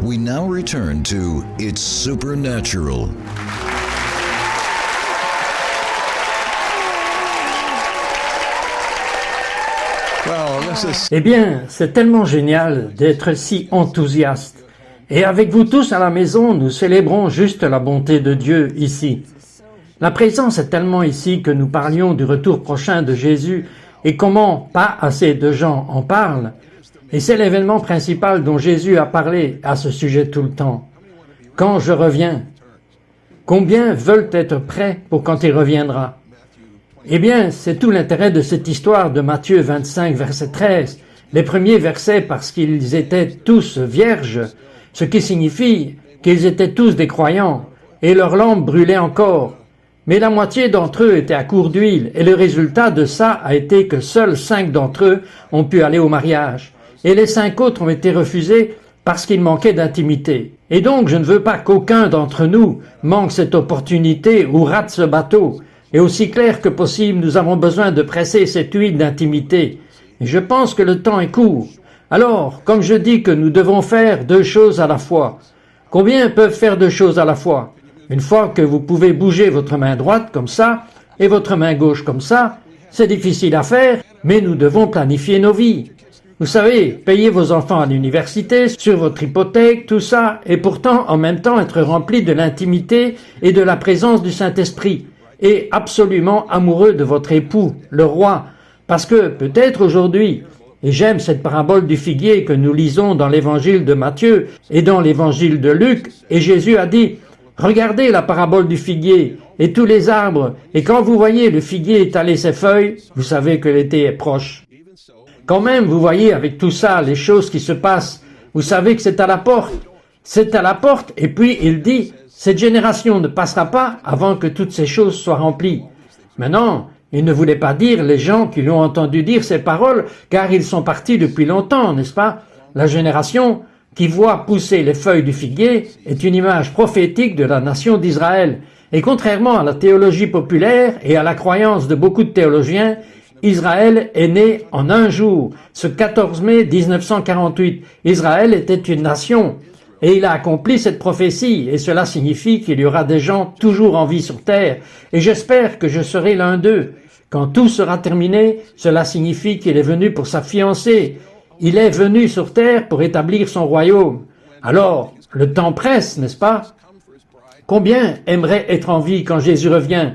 We now return to It's Supernatural. Eh bien, c'est tellement génial d'être si enthousiaste. Et avec vous tous à la maison, nous célébrons juste la bonté de Dieu ici. La présence est tellement ici que nous parlions du retour prochain de Jésus et comment pas assez de gens en parlent. Et c'est l'événement principal dont Jésus a parlé à ce sujet tout le temps. Quand je reviens, combien veulent être prêts pour quand il reviendra? Eh bien, c'est tout l'intérêt de cette histoire de Matthieu 25, verset 13. Les premiers versets parce qu'ils étaient tous vierges, ce qui signifie qu'ils étaient tous des croyants, et leurs lampes brûlaient encore. Mais la moitié d'entre eux étaient à court d'huile, et le résultat de ça a été que seuls 5 d'entre eux ont pu aller au mariage. Et les 5 autres ont été refusés parce qu'ils manquaient d'intimité. Et donc, je ne veux pas qu'aucun d'entre nous manque cette opportunité ou rate ce bateau. Et aussi clair que possible, nous avons besoin de presser cette huile d'intimité. Et je pense que le temps est court. Alors, comme je dis que nous devons faire 2 choses à la fois. Combien peuvent faire 2 choses à la fois? Une fois que vous pouvez bouger votre main droite comme ça, et votre main gauche comme ça, c'est difficile à faire, mais nous devons planifier nos vies. Vous savez, payer vos enfants à l'université, sur votre hypothèque, tout ça, et pourtant en même temps être rempli de l'intimité et de la présence du Saint-Esprit. Et absolument amoureux de votre époux, le roi, parce que peut-être aujourd'hui, et j'aime cette parabole du figuier que nous lisons dans l'évangile de Matthieu et dans l'évangile de Luc, et Jésus a dit, regardez la parabole du figuier et tous les arbres, et quand vous voyez le figuier étaler ses feuilles, vous savez que l'été est proche. Quand même, vous voyez avec tout ça, les choses qui se passent, vous savez que c'est à la porte. C'est à la porte, et puis il dit, cette génération ne passera pas avant que toutes ces choses soient remplies. Maintenant, il ne voulait pas dire les gens qui lui ont entendu dire ces paroles, car ils sont partis depuis longtemps, n'est-ce pas? La génération qui voit pousser les feuilles du figuier est une image prophétique de la nation d'Israël. Et contrairement à la théologie populaire et à la croyance de beaucoup de théologiens, Israël est né en un jour, ce 14 mai 1948. Israël était une nation. Et il a accompli cette prophétie, et cela signifie qu'il y aura des gens toujours en vie sur terre, et j'espère que je serai l'un d'eux. Quand tout sera terminé, cela signifie qu'il est venu pour sa fiancée. Il est venu sur terre pour établir son royaume. Alors, le temps presse, n'est-ce pas? Combien aimeraient être en vie quand Jésus revient?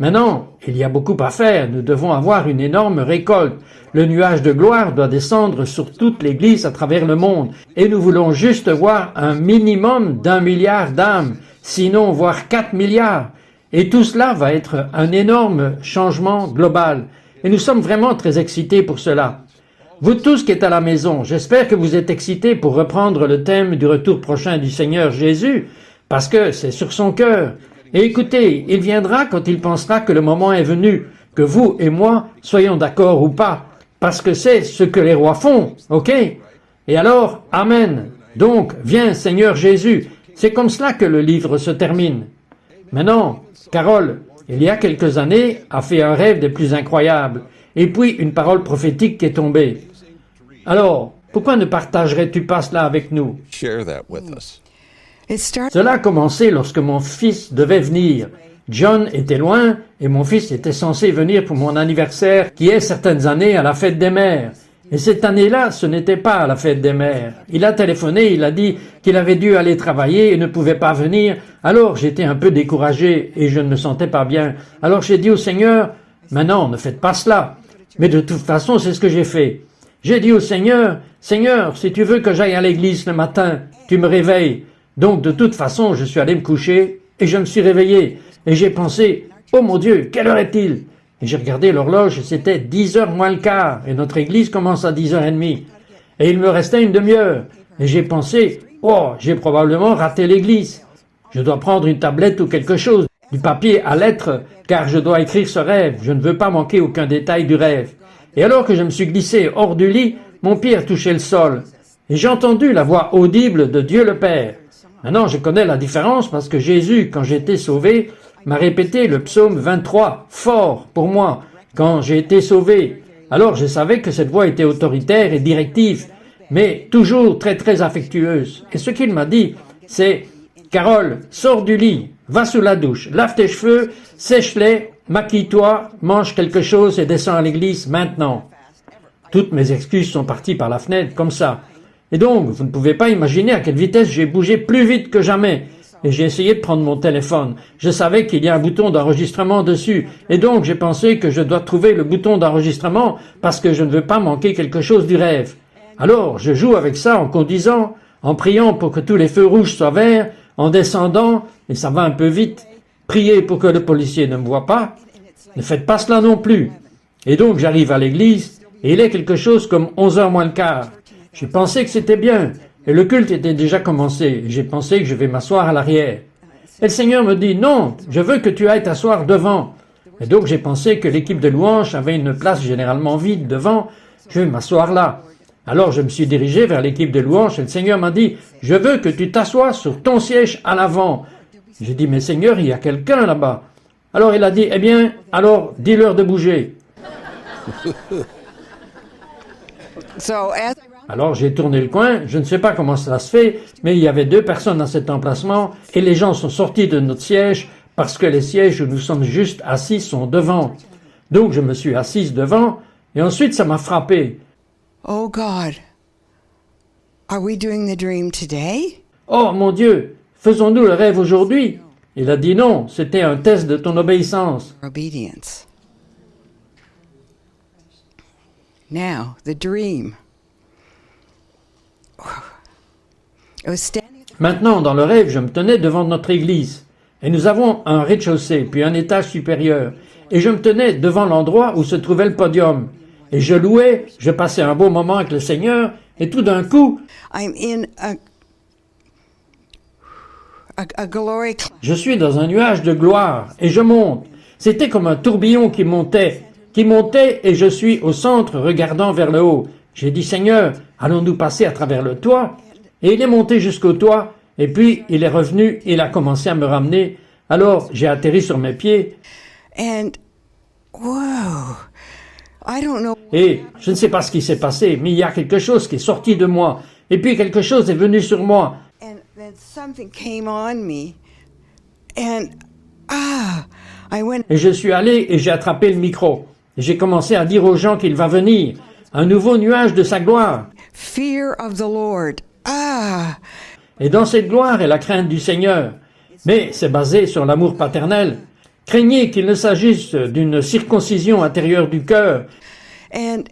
Maintenant, il y a beaucoup à faire, nous devons avoir une énorme récolte. Le nuage de gloire doit descendre sur toute l'Église à travers le monde, et nous voulons juste voir un minimum d'1 milliard d'âmes, sinon voire 4 milliards. Et tout cela va être un énorme changement global. Et nous sommes vraiment très excités pour cela. Vous tous qui êtes à la maison, j'espère que vous êtes excités pour reprendre le thème du retour prochain du Seigneur Jésus, parce que c'est sur son cœur. Et écoutez, il viendra quand il pensera que le moment est venu, que vous et moi soyons d'accord ou pas, parce que c'est ce que les rois font, ok? Et alors, Amen. Donc, viens Seigneur Jésus. C'est comme cela que le livre se termine. Maintenant, Carole, il y a quelques années, a fait un rêve des plus incroyables, et puis une parole prophétique qui est tombée. Alors, pourquoi ne partagerais-tu pas cela avec nous? Cela a commencé lorsque mon fils devait venir. John était loin et mon fils était censé venir pour mon anniversaire qui est certaines années à la fête des mères. Et cette année-là, ce n'était pas à la fête des mères. Il a téléphoné, il a dit qu'il avait dû aller travailler et ne pouvait pas venir. Alors j'étais un peu découragé et je ne me sentais pas bien. Alors j'ai dit au Seigneur, maintenant ne faites pas cela. Mais de toute façon, c'est ce que j'ai fait. J'ai dit au Seigneur, Seigneur, si tu veux que j'aille à l'église le matin, tu me réveilles. Donc, de toute façon, je suis allé me coucher et je me suis réveillé. Et j'ai pensé, oh mon Dieu, quelle heure est-il? Et j'ai regardé l'horloge et c'était 10h moins le quart. Et notre église commence à 10h30. Et il me restait une demi-heure. Et j'ai pensé, oh, j'ai probablement raté l'église. Je dois prendre une tablette ou quelque chose, du papier à lettres, car je dois écrire ce rêve. Je ne veux pas manquer aucun détail du rêve. Et alors que je me suis glissé hors du lit, mon pied a touché le sol. Et j'ai entendu la voix audible de Dieu le Père. Maintenant, je connais la différence parce que Jésus, quand j'ai été sauvé, m'a répété le psaume 23, fort pour moi, quand j'ai été sauvé. Alors je savais que cette voix était autoritaire et directive. mais toujours très très affectueuse. Et ce qu'il m'a dit, c'est « Carole, sors du lit, va sous la douche, lave tes cheveux, sèche-les, maquille-toi, mange quelque chose et descends à l'église maintenant. » Toutes mes excuses sont parties par la fenêtre, comme ça. Et donc, vous ne pouvez pas imaginer à quelle vitesse j'ai bougé plus vite que jamais. Et j'ai essayé de prendre mon téléphone. Je savais qu'il y a un bouton d'enregistrement dessus. Et donc, j'ai pensé que je dois trouver le bouton d'enregistrement parce que je ne veux pas manquer quelque chose du rêve. Alors, je joue avec ça en conduisant, en priant pour que tous les feux rouges soient verts, en descendant, et ça va un peu vite. Priez pour que le policier ne me voie pas. Ne faites pas cela non plus. Et donc, j'arrive à l'église, et il est quelque chose comme 11h moins le quart. J'ai pensé que c'était bien, et le culte était déjà commencé. J'ai pensé que je vais m'asseoir à l'arrière. Et le Seigneur me dit, non, je veux que tu ailles t'asseoir devant. Et donc j'ai pensé que l'équipe de louange avait une place généralement vide devant. Je vais m'asseoir là. Alors je me suis dirigé vers l'équipe de louange et le Seigneur m'a dit, je veux que tu t'assoies sur ton siège à l'avant. J'ai dit, mais Seigneur, il y a quelqu'un là-bas. Alors il a dit, eh bien, alors dis-leur de bouger. Alors j'ai tourné le coin, je ne sais pas comment cela se fait, mais il y avait 2 personnes dans cet emplacement et les gens sont sortis de notre siège parce que les sièges où nous sommes juste assis sont devant. Donc je me suis assise devant et ensuite ça m'a frappé. Oh God, are we doing the dream today? Oh mon Dieu, faisons-nous le rêve aujourd'hui? Il a dit non, c'était un test de ton obéissance. Obedience. Now, the dream. I was standing. Maintenant, dans le rêve, je me tenais devant notre église. Et nous avons un rez-de-chaussée, puis un étage supérieur. Et je me tenais devant l'endroit où se trouvait le podium. Et je louais, je passais un beau moment avec le Seigneur, et tout d'un coup, I'm in a glory cloud. je suis dans un nuage de gloire, et je monte. C'était comme un tourbillon qui montait et je suis au centre regardant vers le haut. J'ai dit, Seigneur, allons-nous passer à travers le toit? Et il est monté jusqu'au toit, et puis il est revenu, il a commencé à me ramener. Alors j'ai atterri sur mes pieds, And whoa, I don't know. et je ne sais pas ce qui s'est passé, mais il y a quelque chose qui est sorti de moi, et puis quelque chose est venu sur moi. And then something came on me, and I went. Et je suis allé et j'ai attrapé le micro. Et j'ai commencé à dire aux gens qu'il va venir, un nouveau nuage de sa gloire. Fear of the Lord. Et dans cette gloire est la crainte du Seigneur. Mais c'est basé sur l'amour paternel. Craignez qu'il ne s'agisse d'une circoncision intérieure du cœur. And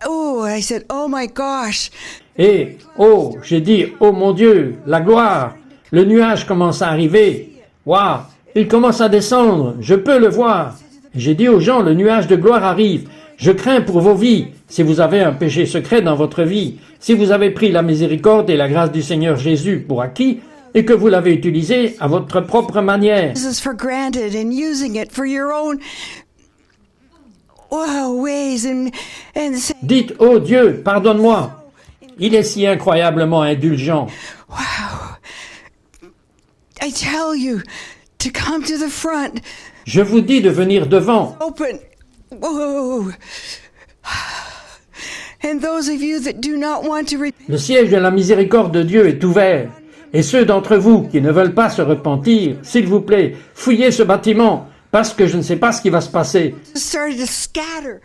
I said, oh my gosh. Et, oh, j'ai dit, oh mon Dieu, la gloire. Le nuage commence à arriver. Waouh, il commence à descendre, je peux le voir. Et j'ai dit aux gens, le nuage de gloire arrive. Je crains pour vos vies, si vous avez un péché secret dans votre vie, si vous avez pris la miséricorde et la grâce du Seigneur Jésus pour acquis, et que vous l'avez utilisé à votre propre manière. This is for granted and using it for your own ways and saying, Dites, oh Dieu, pardonne-moi. Il est si incroyablement indulgent. I tell you to come to the front. Je vous dis de venir devant. Open. Whoa. And those of you that do not want to repent, Le siège de la miséricorde de Dieu est ouvert. Et ceux d'entre vous qui ne veulent pas se repentir, s'il vous plaît, fouillez ce bâtiment, parce que je ne sais pas ce qui va se passer. started to scatter.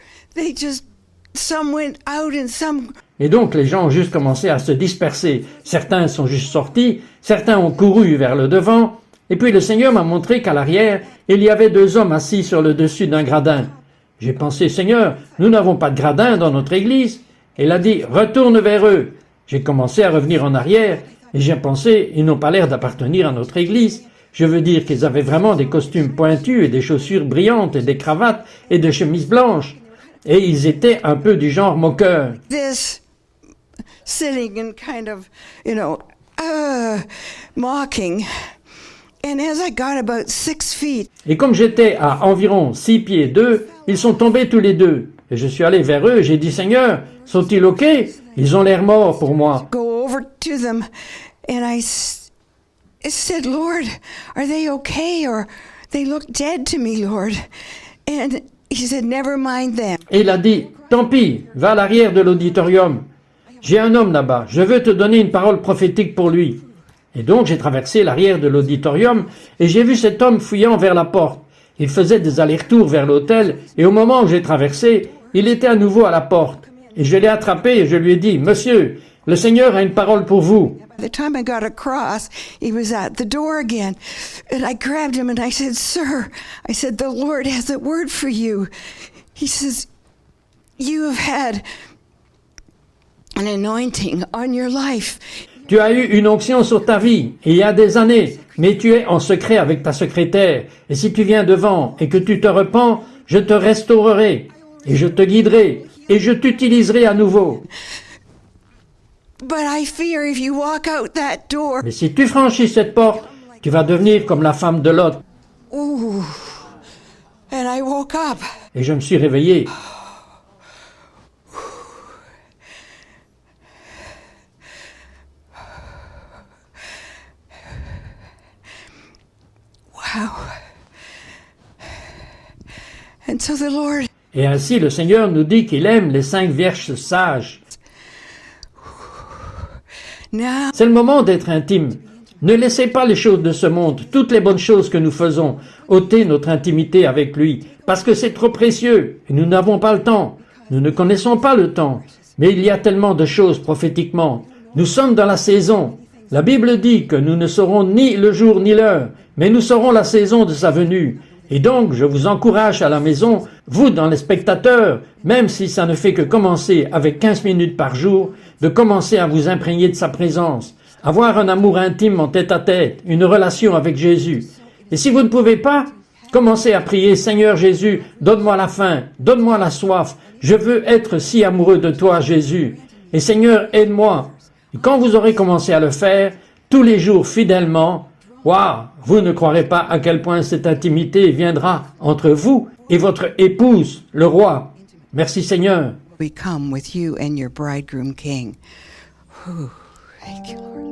Some went out and some. Et donc les gens ont juste commencé à se disperser. Certains sont juste sortis, certains ont couru vers le devant, et puis le Seigneur m'a montré qu'à l'arrière, il y avait 2 hommes assis sur le dessus d'un gradin. J'ai pensé, Seigneur, nous n'avons pas de gradin dans notre église. Et il a dit, retourne vers eux. J'ai commencé à revenir en arrière, et j'ai pensé, ils n'ont pas l'air d'appartenir à notre église. Je veux dire qu'ils avaient vraiment des costumes pointus et des chaussures brillantes et des cravates et des chemises blanches. Et ils étaient un peu du genre moqueur. This sitting and kind of, mocking. And as I got about 6 feet, Et comme j'étais à environ 6 pieds d'eux, ils sont tombés tous les deux. Et je suis allé vers eux et j'ai dit, Seigneur, sont-ils OK? Ils ont l'air morts pour moi. go over to them, and I said, Lord, are they okay? Or they look dead to me, Lord. And he said, never mind them. Et il a dit, tant pis, va à l'arrière de l'auditorium. j'ai un homme là-bas, je veux te donner une parole prophétique pour lui. Et donc j'ai traversé l'arrière de l'auditorium et j'ai vu cet homme fouillant vers la porte. Il faisait des allers-retours vers l'hôtel et au moment où j'ai traversé, il était à nouveau à la porte. Et je l'ai attrapé et je lui ai dit, « Monsieur, le Seigneur a une parole pour vous. » By the time I got across, he was at the door again. And I grabbed him and I said, Sir, I said, the Lord has a word for you. He says, you have had an anointing on your life. Tu as eu une onction sur ta vie, il y a des années, mais tu es en secret avec ta secrétaire. Et si tu viens devant et que tu te repens, je te restaurerai, et je te guiderai, et je t'utiliserai à nouveau. But I fear if you walk out that door. Mais si tu franchis cette porte, tu vas devenir comme la femme de Lot. Ooh. And I woke up. Et je me suis réveillé. Wow. And so the Lord, Et ainsi le Seigneur nous dit qu'il aime les 5 vierges sages. now C'est le moment d'être intime. Ne laissez pas les choses de ce monde, toutes les bonnes choses que nous faisons, ôter notre intimité avec lui, parce que c'est trop précieux et nous n'avons pas le temps. Nous ne connaissons pas le temps, mais il y a tellement de choses prophétiquement. Nous sommes dans la saison. La Bible dit que nous ne saurons ni le jour ni l'heure, mais nous saurons la saison de sa venue. Et donc, je vous encourage à la maison, vous dans les spectateurs, même si ça ne fait que commencer avec 15 minutes par jour, de commencer à vous imprégner de sa présence, avoir un amour intime en tête-à-tête, une relation avec Jésus. Et si vous ne pouvez pas, commencez à prier, Seigneur Jésus, donne-moi la faim, donne-moi la soif, je veux être si amoureux de toi, Jésus. Et Seigneur, aide-moi. Et quand vous aurez commencé à le faire, tous les jours fidèlement, waouh, vous ne croirez pas à quel point cette intimité viendra entre vous et votre épouse, le roi. Merci Seigneur. we come with you and your bridegroom king. Whew. Thank you, Lord.